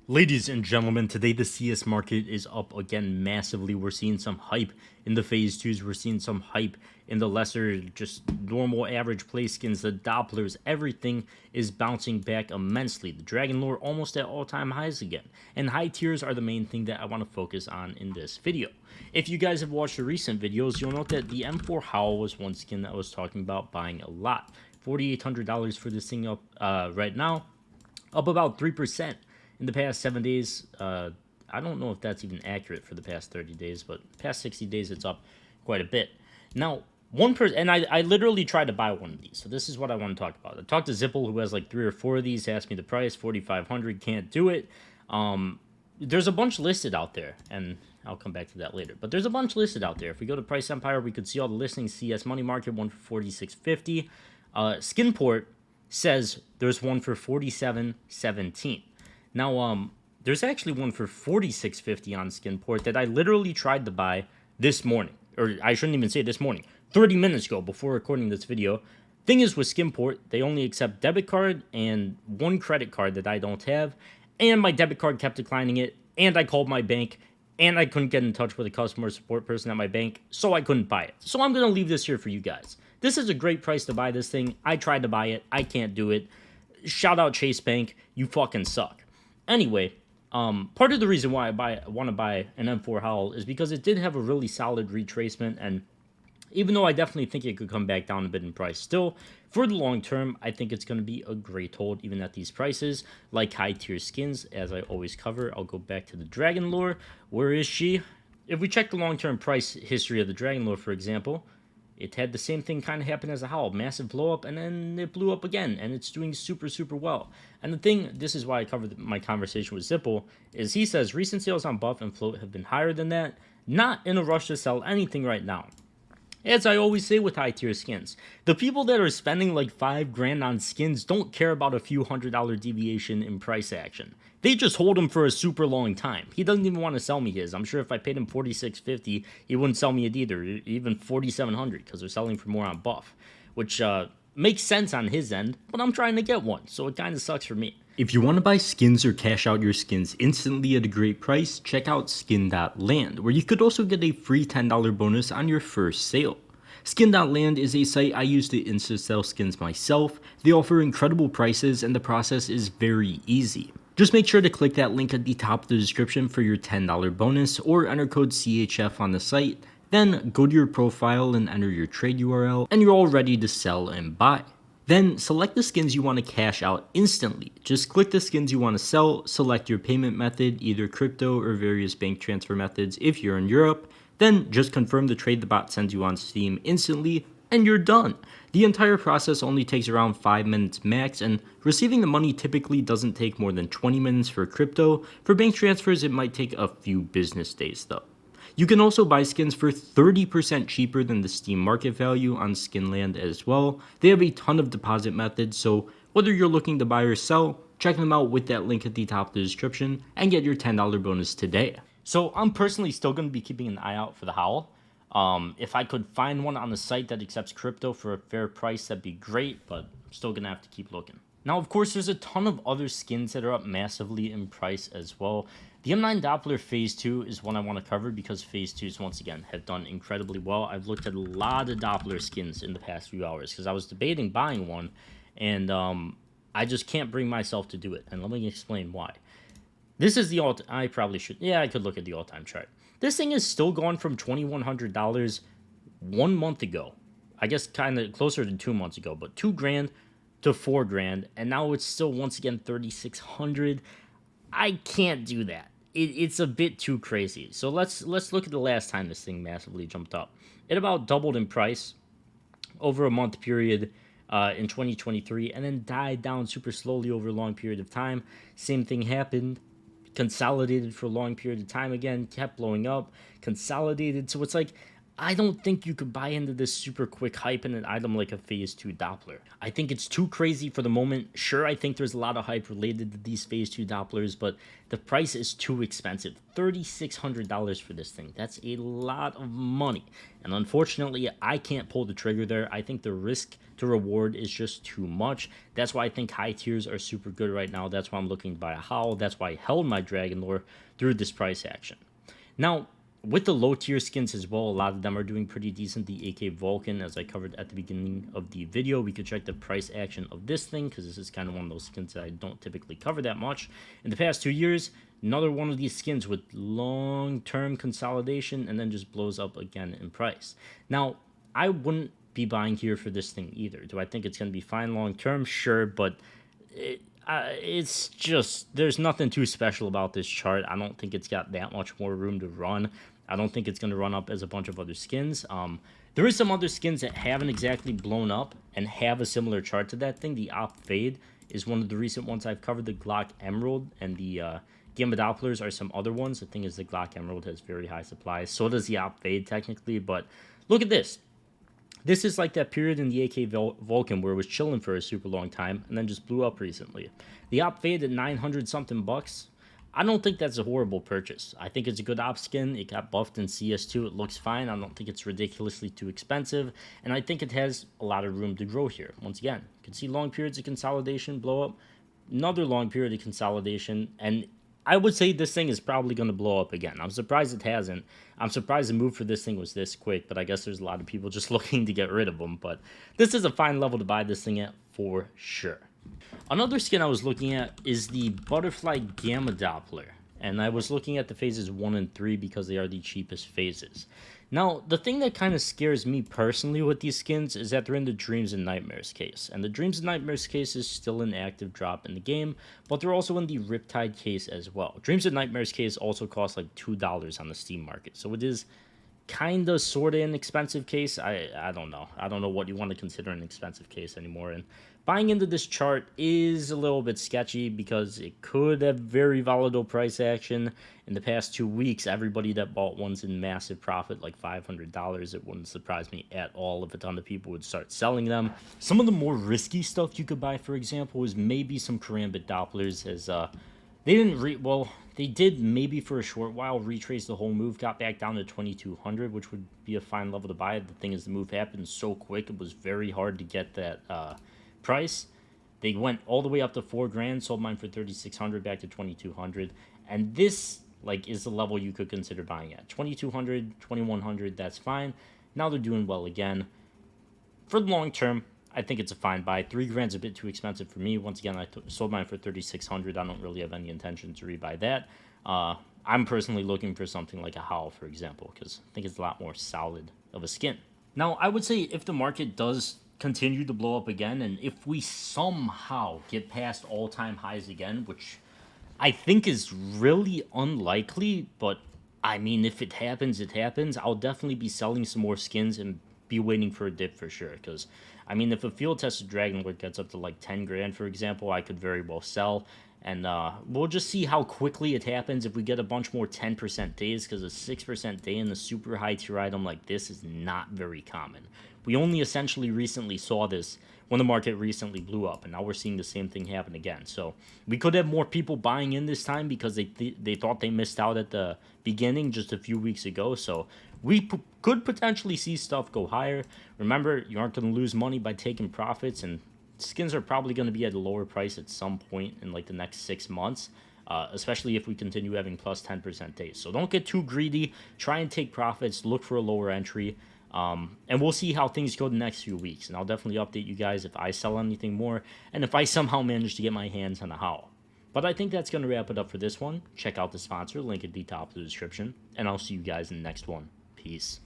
Ladies and gentlemen, today the CS market is up again massively. We're seeing some hype in the phase twos. We're seeing some hype in the lesser, just normal average play skins, the Dopplers. Everything is bouncing back immensely. The Dragon Lore almost at all-time highs again. And high tiers are the main thing that I want to focus on in this video. If you guys have watched the recent videos, you'll note that the M4 Howl was one skin that I was talking about buying a lot. $4,800 for this thing up right now, up about 3%. In the past 7 days. I don't know if that's even accurate for the past 30 days, but past 60 days, it's up quite a bit. Now, one person, and I literally tried to buy one of these, so this is what I want to talk about. I talked to Zipple, who has like 3 or 4 of these, asked me the price, 4,500, can't do it. There's a bunch listed out there, and I'll come back to that later, but there's a bunch listed out there. If we go to Price Empire, we could see all the listings. CS Money Market, one for 46.50. Skinport says there's one for 47.17. Now, there's actually one for $46.50 on Skinport that I literally tried to buy this morning. Or I shouldn't even say this morning. 30 minutes ago before recording this video. Thing is with Skinport, they only accept debit card and one credit card that I don't have. And my debit card kept declining it. And I called my bank. And I couldn't get in touch with a customer support person at my bank. So I couldn't buy it. So I'm going to leave this here for you guys. This is a great price to buy this thing. I tried to buy it. I can't do it. Shout out Chase Bank. You fucking suck. Anyway, part of the reason why I want to buy an M4 Howl is because it did have a really solid retracement, and even though I definitely think it could come back down a bit in price, still, for the long term, I think it's going to be a great hold, even at these prices. Like high-tier skins, as I always cover, I'll go back to the Dragon Lore. Where is she? If we check the long-term price history of the Dragon Lore, for example, it had the same thing kind of happen as a Howl. Massive blow up, and then it blew up again, and it's doing super, super well. And the thing, this is why I covered my conversation with Zipple, is he says recent sales on Buff and Float have been higher than that. Not in a rush to sell anything right now. As I always say with high tier skins, the people that are spending like $5,000 on skins don't care about a few $100 deviation in price action. They just hold him for a super long time. He doesn't even want to sell me his. I'm sure if I paid him $46.50, he wouldn't sell me it either, even $4,700, because they're selling for more on Buff, which makes sense on his end, but I'm trying to get one, so it kind of sucks for me. If you want to buy skins or cash out your skins instantly at a great price, check out skin.land, where you could also get a free $10 bonus on your first sale. Skin.land is a site I use to insta-sell skins myself. They offer incredible prices and the process is very easy. Just make sure to click that link at the top of the description for your $10 bonus or enter code CHF on the site. Then go to your profile and enter your trade URL and you're all ready to sell and buy. Then select the skins you want to cash out instantly. Just click the skins you want to sell, select your payment method, either crypto or various bank transfer methods if you're in Europe. Then just confirm the trade the bot sends you on Steam instantly, and you're done. The entire process only takes around 5 minutes max, and receiving the money typically doesn't take more than 20 minutes for crypto. For bank transfers, it might take a few business days though. You can also buy skins for 30% cheaper than the Steam market value on Skinland as well. They have a ton of deposit methods, so whether you're looking to buy or sell, check them out with that link at the top of the description and get your $10 bonus today. So I'm personally still going to be keeping an eye out for the Howl. If I could find one on the site that accepts crypto for a fair price, that'd be great, but I'm still going to have to keep looking. Now, of course, there's a ton of other skins that are up massively in price as well. The M9 Doppler Phase 2 is one I want to cover because Phase 2s, once again, have done incredibly well. I've looked at a lot of Doppler skins in the past few hours because I was debating buying one, and I just can't bring myself to do it. And let me explain why. This is the I probably should. Yeah, I could look at the all-time chart. This thing is still gone from $2,100 1 month ago. I guess kind of closer to 2 months ago, but $2,000 to $4,000, and now it's still once again $3,600. I can't do that. It's a bit too crazy. So let's look at the last time this thing massively jumped up. It about doubled in price over a month period in 2023, and then died down super slowly over a long period of time. Same thing happened. Consolidated for a long period of time again, kept blowing up, consolidated. So it's like I don't think you could buy into this super quick hype in an item like a Phase 2 Doppler. I think it's too crazy for the moment. Sure, I think there's a lot of hype related to these Phase 2 Dopplers, but the price is too expensive. $3,600 for this thing. That's a lot of money. And unfortunately, I can't pull the trigger there. I think the risk to reward is just too much. That's why I think high tiers are super good right now. That's why I'm looking to buy a Howl. That's why I held my Dragon Lore through this price action. Now, with the low tier skins as well, a lot of them are doing pretty decent. The AK Vulcan, as I covered at the beginning of the video, we could check the price action of this thing because this is kind of one of those skins that I don't typically cover that much. In the past 2 years, another one of these skins with long-term consolidation and then just blows up again in price. Now, I wouldn't be buying here for this thing either. Do I think it's going to be fine long-term? Sure, but it's just, there's nothing too special about this chart. I don't think it's got that much more room to run. I don't think it's going to run up as a bunch of other skins. There is some other skins that haven't exactly blown up and have a similar chart to that thing. The Op Fade is one of the recent ones I've covered. The Glock Emerald and the Gamma Dopplers are some other ones. The thing is, the Glock Emerald has very high supplies. So does the Op Fade technically, but look at this. This is like that period in the AK Vulcan where it was chilling for a super long time and then just blew up recently. The Op Fade at 900 something bucks. I don't think that's a horrible purchase. I think it's a good op skin. It got buffed in CS2. It looks fine. I don't think it's ridiculously too expensive. And I think it has a lot of room to grow here. Once again, you can see long periods of consolidation blow up. Another long period of consolidation. And I would say this thing is probably going to blow up again. I'm surprised it hasn't. I'm surprised the move for this thing was this quick. But I guess there's a lot of people just looking to get rid of them. But this is a fine level to buy this thing at for sure. Another skin I was looking at is the Butterfly Gamma Doppler, and I was looking at the phases 1 and 3 because they are the cheapest phases. Now, the thing that kind of scares me personally with these skins is that they're in the Dreams and Nightmares case, and the Dreams and Nightmares case is still an active drop in the game, but they're also in the Riptide case as well. Dreams and Nightmares case also costs like $2 on the Steam market, so it is kind of sort of an expensive case. I don't know. I don't know what you want to consider an expensive case anymore, and buying into this chart is a little bit sketchy because it could have very volatile price action. In the past 2 weeks, everybody that bought one's in massive profit, like $500. It wouldn't surprise me at all if a ton of people would start selling them. Some of the more risky stuff you could buy, for example, is maybe some Karambit Dopplers, as they didn't they did maybe for a short while retrace the whole move, got back down to 2200, which would be a fine level to buy. The thing is, the move happened so quick, it was very hard to get that price. They went all the way up to $4,000, sold mine for 3,600, back to 2,200, and this like is the level you could consider buying at. 2,200, 2,100, that's fine. Now they're doing well again. For the long term, I think it's a fine buy. $3,000's a bit too expensive for me. Once again, I sold mine for 3,600. I don't really have any intention to rebuy that. I'm personally looking for something like a Howl, for example, because I think it's a lot more solid of a skin. Now, I would say if the market does continue to blow up again, and if we somehow get past all-time highs again, which I think is really unlikely, but I mean, if it happens, it happens. I'll definitely be selling some more skins and be waiting for a dip for sure, because I mean, if a field tested Dragon Lord gets up to like 10 grand, for example, I could very well sell. And we'll just see how quickly it happens if we get a bunch more 10% days, because a 6% day in a super high tier item like this is not very common. We only essentially recently saw this when the market recently blew up, and now we're seeing the same thing happen again. So we could have more people buying in this time because they thought they missed out at the beginning just a few weeks ago. So we could potentially see stuff go higher. Remember, you aren't going to lose money by taking profits, and skins are probably going to be at a lower price at some point in like the next 6 months, especially if we continue having plus 10% days. So don't get too greedy. Try and take profits. Look for a lower entry. And we'll see how things go the next few weeks. And I'll definitely update you guys if I sell anything more and if I somehow manage to get my hands on a Howl. But I think that's going to wrap it up for this one. Check out the sponsor, link at the top of the description. And I'll see you guys in the next one. Peace.